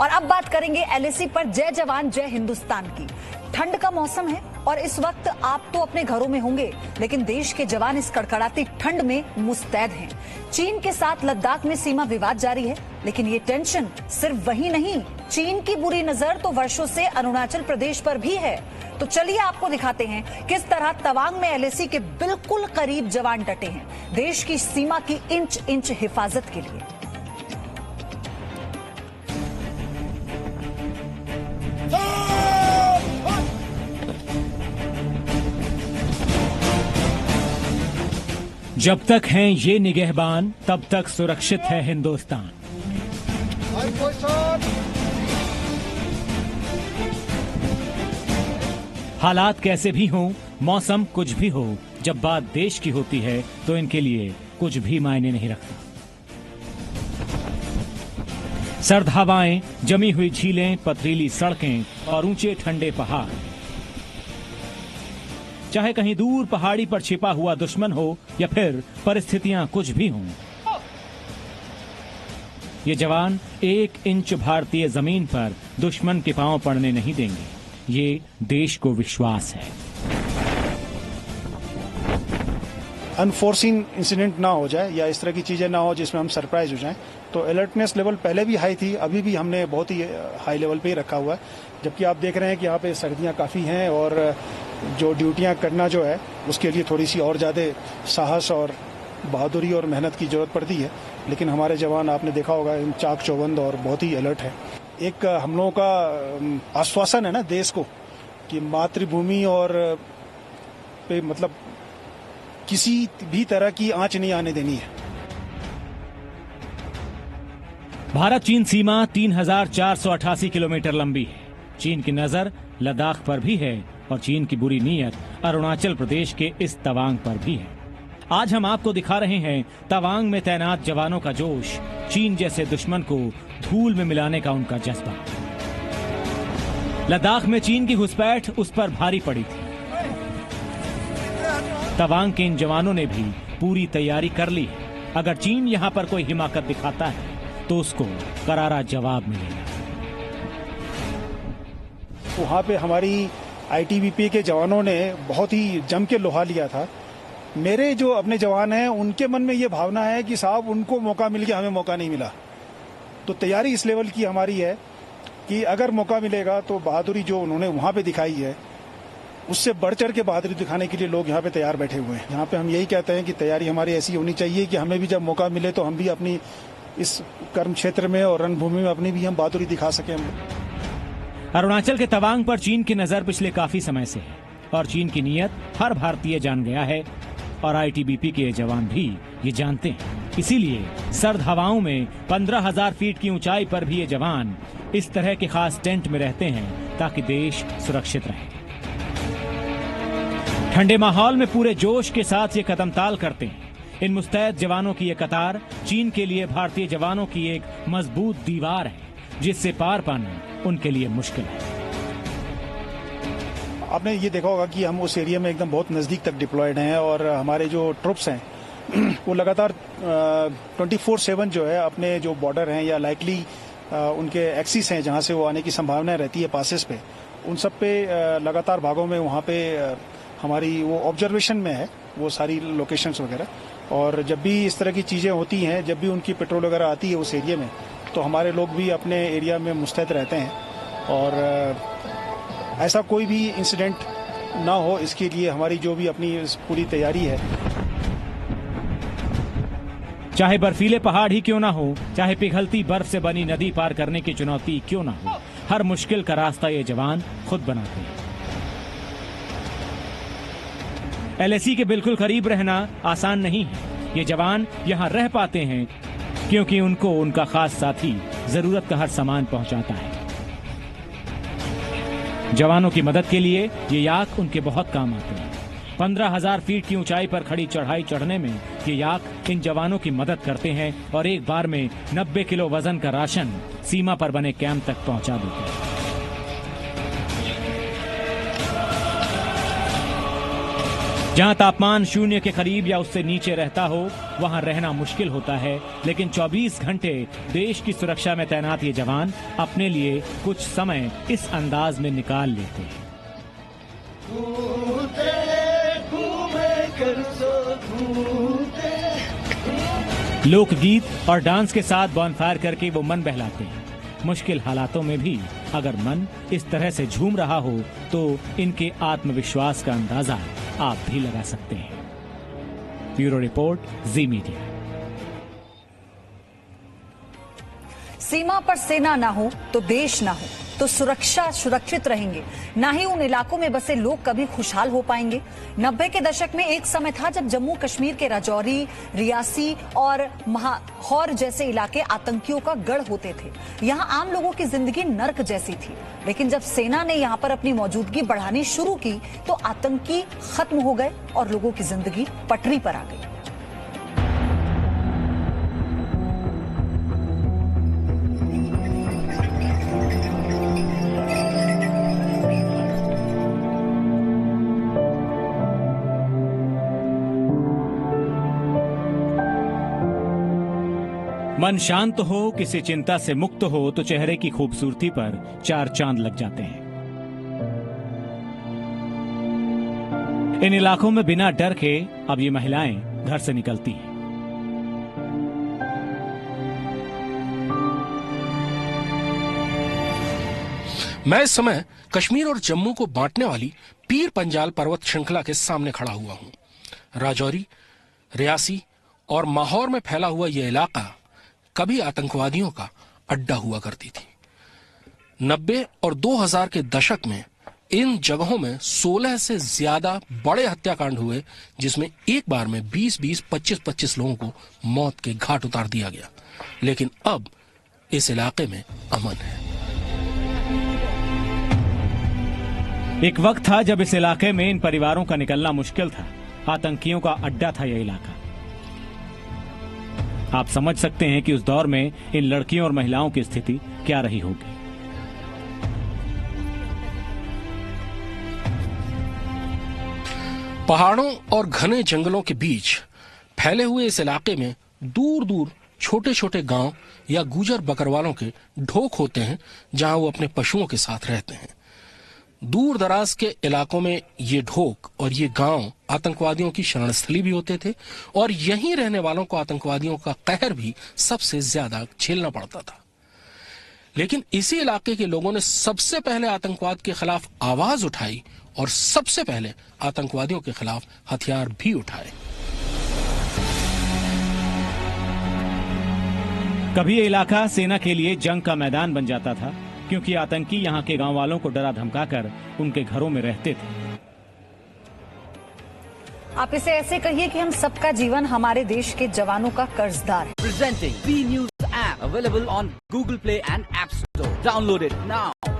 और अब बात करेंगे एलएसी पर जय जवान जय हिंदुस्तान की। ठंड का मौसम है और इस वक्त आप तो अपने घरों में होंगे, लेकिन देश के जवान इस कड़कड़ाती ठंड में मुस्तैद हैं। चीन के साथ लद्दाख में सीमा विवाद जारी है, लेकिन ये टेंशन सिर्फ वही नहीं, चीन की बुरी नजर तो वर्षों से अरुणाचल प्रदेश पर भी है। तो चलिए आपको दिखाते हैं किस तरह तवांग में एलएसी के बिल्कुल करीब जवान डटे हैं देश की सीमा की इंच इंच हिफाजत के लिए। जब तक हैं ये निगहबान, तब तक सुरक्षित है हिंदुस्तान। हालात कैसे भी हों, मौसम कुछ भी हो, जब बात देश की होती है तो इनके लिए कुछ भी मायने नहीं रखता। सर्द हवाएं, जमी हुई झीलें, पथरीली सड़कें और ऊंचे ठंडे पहाड़, चाहे कहीं दूर पहाड़ी पर छिपा हुआ दुश्मन हो या फिर परिस्थितियां कुछ भी हों, ये जवान 1 इंच भारतीय जमीन पर दुश्मन के पांव पड़ने नहीं देंगे। ये देश को विश्वास है। अनफोर्सिन इंसिडेंट ना हो जाए या इस तरह की चीजें ना हो जिसमें हम सरप्राइज हो जाएं, तो अलर्टनेस लेवल पहले भी हाई थी, अभी भी हमने बहुत ही हाई लेवल पे ही रखा हुआ है। जबकि आप देख रहे हैं कि यहाँ पे सर्दियाँ काफी हैं और जो ड्यूटियां करना जो है उसके लिए थोड़ी सी और ज्यादा साहस और बहादुरी और मेहनत की जरूरत पड़ती है, लेकिन हमारे जवान आपने देखा होगा चाक चौबंद और बहुत ही अलर्ट है। एक हम लोगों का आश्वासन है ना देश को कि मातृभूमि और पे मतलब किसी भी तरह की आंच नहीं आने देनी है। भारत चीन सीमा 3488 किलोमीटर लंबी है। चीन की नजर लद्दाख पर भी है और चीन की बुरी नीयत अरुणाचल प्रदेश के इस तवांग पर भी है। आज हम आपको दिखा रहे हैं तवांग में तैनात जवानों का जोश, चीन जैसे दुश्मन को धूल में मिलाने का उनका जज्बा। लद्दाख में चीन की घुसपैठ उस पर भारी पड़ी थी। तवांग के इन जवानों ने भी पूरी तैयारी कर ली है। अगर चीन यहां पर कोई हिमाकत दिखाता है तो उसको करारा जवाब मिलेगा। वहां पे हमारी आईटीबीपी के जवानों ने बहुत ही जम के लोहा लिया था। मेरे जो अपने जवान हैं उनके मन में ये भावना है कि साहब उनको मौका मिल गया, हमें मौका नहीं मिला। तो तैयारी इस लेवल की हमारी है कि अगर मौका मिलेगा तो बहादुरी जो उन्होंने वहां पे दिखाई है उससे बढ़ चढ़ के बहादुरी दिखाने के लिए लोग यहाँ पे तैयार बैठे हुए हैं। यहाँ पे हम यही कहते हैं कि तैयारी हमारी ऐसी होनी चाहिए कि हमें भी जब मौका मिले तो हम भी अपनी इस कर्म क्षेत्र में और रणभूमि में अपनी भी हम बहादुरी दिखा सकें। अरुणाचल के तवांग पर चीन की नजर पिछले काफी समय से है और चीन की नीयत हर भारतीय जान गया है और आईटीबीपी के जवान भी ये जानते हैं। इसीलिए सर्द हवाओं में 15,000 फीट की ऊंचाई पर भी ये जवान इस तरह के खास टेंट में रहते हैं ताकि देश सुरक्षित रहे। ठंडे माहौल में पूरे जोश के साथ ये कदमताल करते हैं। इन मुस्तैद जवानों की ये कतार चीन के लिए भारतीय जवानों की एक मजबूत दीवार है जिससे पार पाना उनके लिए मुश्किल है। आपने ये देखा होगा कि हम उस एरिया में एकदम बहुत नजदीक तक डिप्लॉयड हैं और हमारे जो ट्रुप्स हैं वो लगातार 24/7 जो है अपने जो बॉर्डर हैं या लाइकली उनके एक्सिस हैं जहां से वो आने की संभावना रहती है पासेस पे, उन सब पे लगातार भागों में वहां पे हमारी वो ऑब्जर्वेशन में है वो सारी लोकेशंस वगैरह। और जब भी इस तरह की चीजें होती हैं, जब भी उनकी पेट्रोल वगैरह आती है उस एरिया में, तो हमारे लोग भी अपने एरिया में मुस्तैद रहते हैं और ऐसा कोई भी इंसिडेंट ना हो इसके लिए हमारी जो भी अपनी पूरी तैयारी है। चाहे बर्फीले पहाड़ ही क्यों ना हो, चाहे पिघलती बर्फ से बनी नदी पार करने की चुनौती क्यों ना हो, हर मुश्किल का रास्ता ये जवान खुद बनाते हैं। एलएसी के बिल्कुल करीब रहना आसान नहीं है। ये जवान यहाँ रह पाते हैं क्योंकि उनको उनका खास साथी जरूरत का हर सामान पहुंचाता है। जवानों की मदद के लिए ये याक उनके बहुत काम आते हैं। 15,000 फीट की ऊंचाई पर खड़ी चढ़ाई चढ़ने में ये याक इन जवानों की मदद करते हैं और एक बार में 90 किलो वजन का राशन सीमा पर बने कैंप तक पहुंचा देते हैं। जहां तापमान 0 के करीब या उससे नीचे रहता हो वहां रहना मुश्किल होता है, लेकिन 24 घंटे देश की सुरक्षा में तैनात ये जवान अपने लिए कुछ समय इस अंदाज में निकाल लेते हैं। लोकगीत और डांस के साथ बॉनफायर करके वो मन बहलाते हैं। मुश्किल हालातों में भी अगर मन इस तरह से झूम रहा हो तो इनके आत्मविश्वास का अंदाजा आप भी लगा सकते हैं। ब्यूरो रिपोर्ट, जी मीडिया। सीमा पर सेना ना हो तो देश ना हो तो सुरक्षा सुरक्षित रहेंगे, ना ही उन इलाकों में बसे लोग कभी खुशहाल हो पाएंगे। 90 के दशक में एक समय था जब जम्मू कश्मीर के राजौरी, रियासी और माहौर जैसे इलाके आतंकियों का गढ़ होते थे। यहां आम लोगों की जिंदगी नर्क जैसी थी, लेकिन जब सेना ने यहां पर अपनी मौजूदगी बढ़ानी शुरू की तो आतंकी खत्म हो गए और लोगों की जिंदगी पटरी पर आ गई। मन शांत हो, किसी चिंता से मुक्त हो तो चेहरे की खूबसूरती पर 4 चांद लग जाते हैं। इन इलाकों में बिना डर के अब ये महिलाएं घर से निकलती हैं। मैं इस समय कश्मीर और जम्मू को बांटने वाली पीर पंजाल पर्वत श्रृंखला के सामने खड़ा हुआ हूं। राजौरी, रियासी और माहौर में फैला हुआ यह इलाका कभी आतंकवादियों का अड्डा हुआ करती थी। 90 और 2000 के दशक में इन जगहों में 16 से ज्यादा बड़े हत्याकांड हुए, जिसमें एक बार में 20-20, 25-25 लोगों को मौत के घाट उतार दिया गया। लेकिन अब इस इलाके में अमन है। एक वक्त था जब इस इलाके में इन परिवारों का निकलना मुश्किल था। आतंकियों का अड्डा था यह इलाका। आप समझ सकते हैं कि उस दौर में इन लड़कियों और महिलाओं की स्थिति क्या रही होगी। पहाड़ों और घने जंगलों के बीच फैले हुए इस इलाके में दूर दूर छोटे छोटे गांव या गुजर बकरवालों के ढोक होते हैं, जहां वो अपने पशुओं के साथ रहते हैं। दूर दराज के इलाकों में ये ढोक और ये गांव आतंकवादियों की शरणस्थली भी होते थे, और यहीं रहने वालों को आतंकवादियों का कहर भी सबसे ज्यादा झेलना पड़ता था। लेकिन इसी इलाके के लोगों ने सबसे पहले आतंकवाद के खिलाफ आवाज उठाई और सबसे पहले आतंकवादियों के खिलाफ हथियार भी उठाए। कभी ये इलाका सेना के लिए जंग का मैदान बन जाता था, क्योंकि आतंकी यहाँ के गांव वालों को डरा धमकाकर उनके घरों में रहते थे। आप इसे ऐसे कहिए कि हम सबका जीवन हमारे देश के जवानों का कर्जदार है। Presenting B News app available on Google Play and App Store. Download it now.